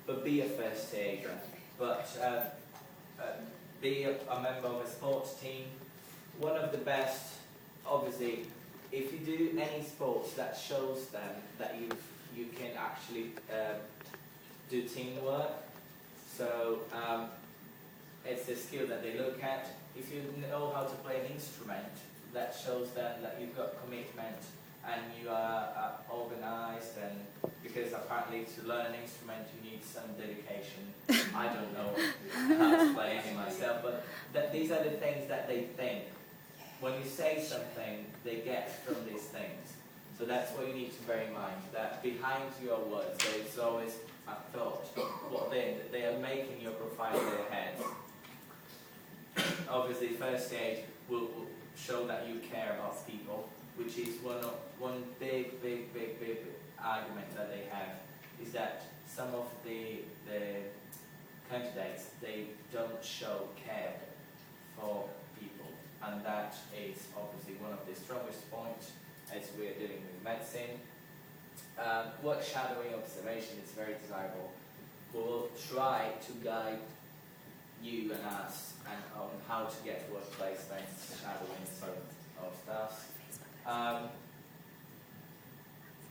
but be a first aider. But be a member of a sports team. One of the best, obviously, if you do any sports that shows them that you can actually do teamwork. So it's a skill that they look at. If you know how to play an instrument, that shows them that you've got commitment and you are organized, and because apparently to learn an instrument you need some dedication. I don't know how to play any myself, but these are the things that they think. When you say something, they get from these things. So that's what you need to bear in mind, that behind your words there is always a thought. What they are making your profile in their heads. Obviously, first aid will show that you care about people, which is one big argument that they have, is that some of the candidates, they don't show care for people, and that is obviously one of the strongest points as we are dealing with medicine. Work shadowing observation is very desirable. We'll try to guide you and us and on how to get work placements, shadowing sort of stuff.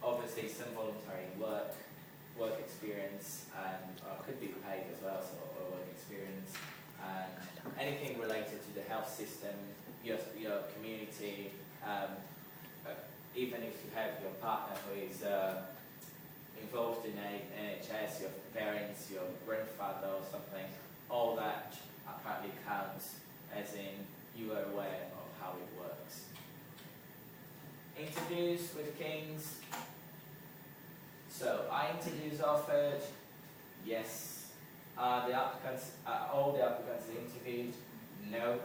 Obviously some voluntary work experience, and could be paid as well, so work experience, and anything related to the health system, your community, even if you have your partner who is involved in NHS, your parents, your grandfather or something, all that apparently counts, as in you are aware of how it works. Interviews with Kings. So, are interviews offered? Yes. Are all the applicants interviewed? No.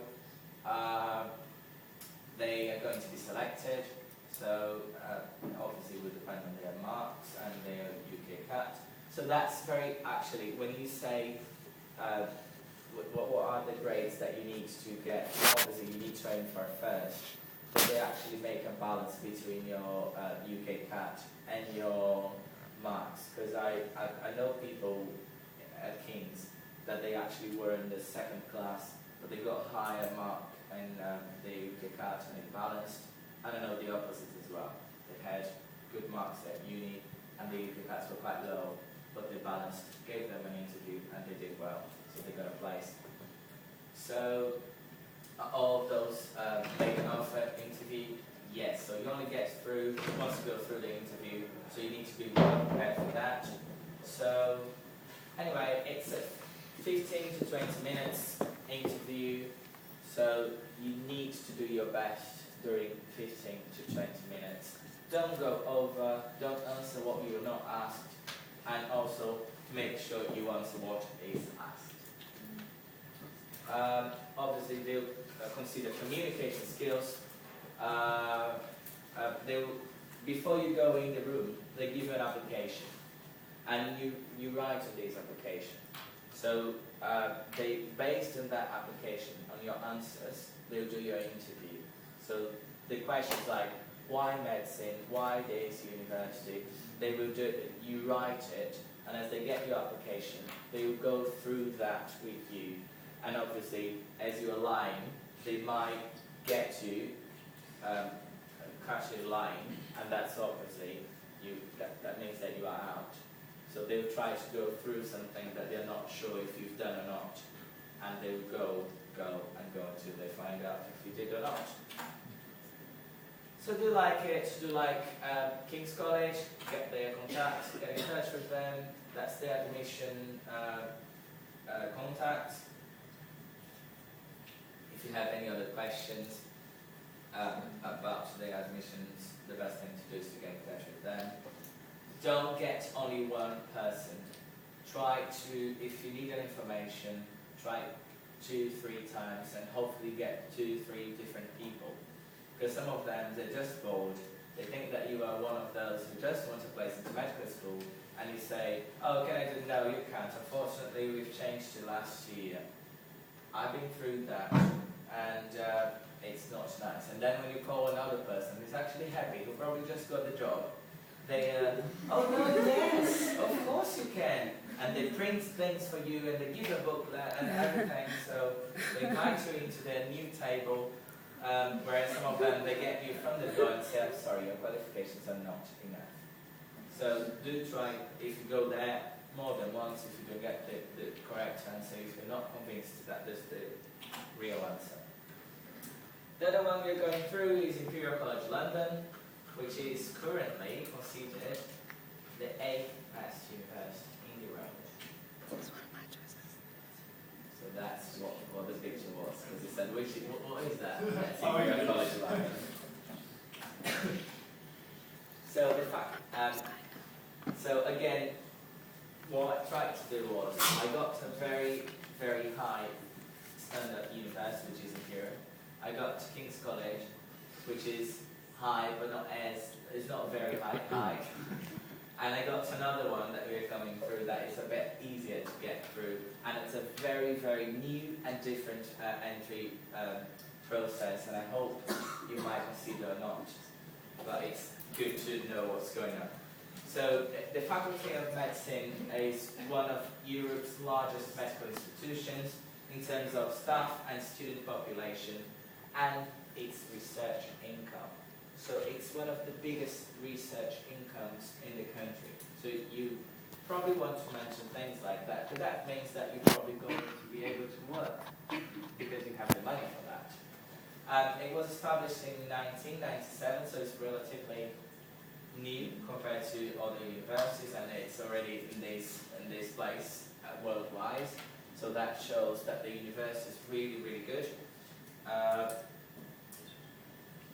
They are going to be selected. So, obviously it will depend on their marks and their UK cut. So that's very, actually, when you say what are the grades that you need to get, obviously you need to aim for first. But they actually make a balance between your UK cut and your marks. Because I know people at King's that they actually were in the second class, but they got higher mark in the UK cut and it balanced. And I know the opposite as well. They had good marks at uni and the UK cuts were quite low, but they balanced, gave them an interview and they did well, so they got a place. So all of those make an offer interview? Yes, so you only get through once you go through the interview, so you need to be well prepared for that. So anyway, it's a 15 to 20 minutes interview, so you need to do your best during 15 to 20 minutes. Don't go over, don't answer what you are not asked, and also make sure you answer what is asked. Obviously, they'll consider communication skills. Before you go in the room, they give you an application, and you write on this application. So they, based on that application, on your answers, they'll do your interview. So the questions like, why medicine, why this university, they will do it, you write it, and as they get your application, they will go through that with you. And obviously, as you align, they might get you, catch you line, and that's obviously, that means that you are out. So they'll try to go through something that they're not sure if you've done or not, and they will go until they find out if you did or not. So do like it, do like King's College, get their contacts, get in touch with them, that's their admission contact. If you have any other questions about the admissions, the best thing to do is to get in touch with them. Don't get only one person. Try to, if you need an information, try 2-3 times and hopefully get 2-3 different people. Because some of them, they're just bored. They think that you are one of those who just want a place into medical school, and you say, oh, can I do? No, you can't. Unfortunately, we've changed to last year. I've been through that, and it's not nice. And then when you call another person who's actually happy, who probably just got the job, they, oh no, yes, of course you can. And they print things for you, and they give a booklet and everything, so they invite you into their new table, whereas some of them, they get you from the door and say, I'm sorry, your qualifications are not enough. So do try, if you go there more than once, if you don't get the correct answer, if you're not convinced that this is the real answer. The other one we're going through is Imperial College London, which is currently considered the 8th best university in the world. So that's what the picture was, because it said, what is that? That's Imperial College London. So the fact, so again, what I tried to do was, I got a very, very high standard university, which is Imperial. I got to King's College, which is high, but not very high. And I got to another one that we're coming through that is a bit easier to get through, and it's a very, very new and different entry process, and I hope you might consider or not, but it's good to know what's going on. So the Faculty of Medicine is one of Europe's largest medical institutions in terms of staff and student population and its research income. So it's one of the biggest research incomes in the country. So you probably want to mention things like that, but that means that you're probably going to be able to work because you have the money for that. It was established in 1997, so it's relatively new compared to other universities, and it's already in this place worldwide. So that shows that the university is really, really good.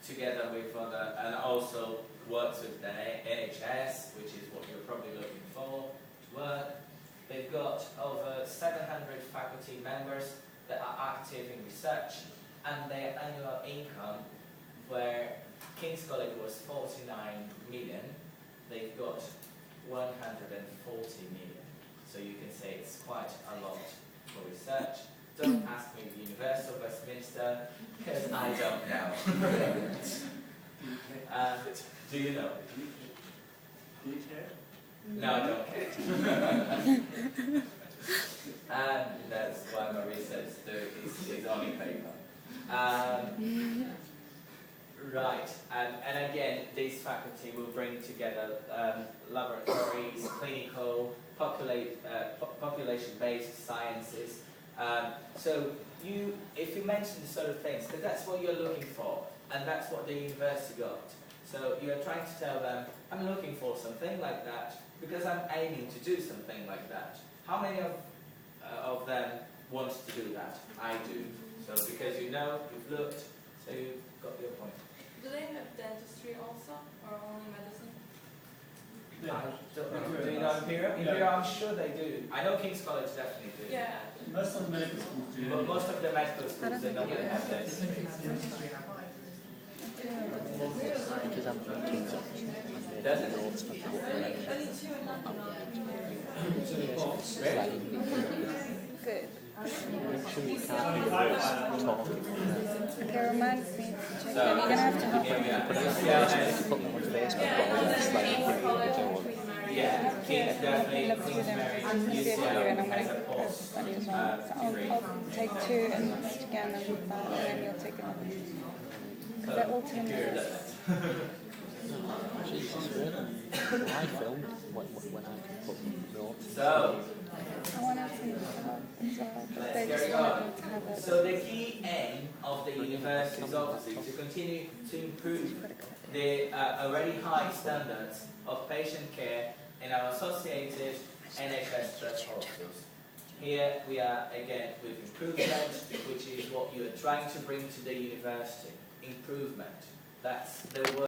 Together with other, and also works with the NHS, which is what you're probably looking for to work. They've got over 700 faculty members that are active in research, and their annual income, where King's College was 49 million, they've got 140 million. So you can say it's quite a lot for research. Don't ask me the University of Westminster, because I don't know. Do you know? Do you care? No, I don't care. And that's why my research is only paper. Right, and again, this faculty will bring together laboratories, clinical, population-based sciences. So if you mention the sort of things, because that's what you're looking for, and that's what the university got. So you're trying to tell them, I'm looking for something like that, because I'm aiming to do something like that. How many of them want to do that? I do. So because you know, you've looked, so you've got your point. Do they have dentistry also, or only medicine? Yeah. I don't know. Do you know Imperial? Imperial, I'm sure they do. I know King's College definitely do. Yeah. Most of the medical schools do. But most of the medical schools, they don't really have dentistry. Because I'm from King's Does it? Only two in London. Good. Make sure you can't talk. Okay, Ramon needs to check So, in. You're going to have to help here him. we are. Put them on Facebook, but it's like Yeah, King's definitely, Look through Queen's them Mary, and see if you and I'm UCL has going a to post study as well. So I'll take two and scan them and then you'll take another. Because they're all 10 minutes. Jesus, really? I filmed when I put notes. So, I want to have some help as well, but let's they just carry want on. me to have it. So the key aim of the university is obviously to continue to improve the already high standards of patient care in our associated NHS trust hospitals. Here we are again with improvement, which is what you are trying to bring to the university. Improvement. That's the word.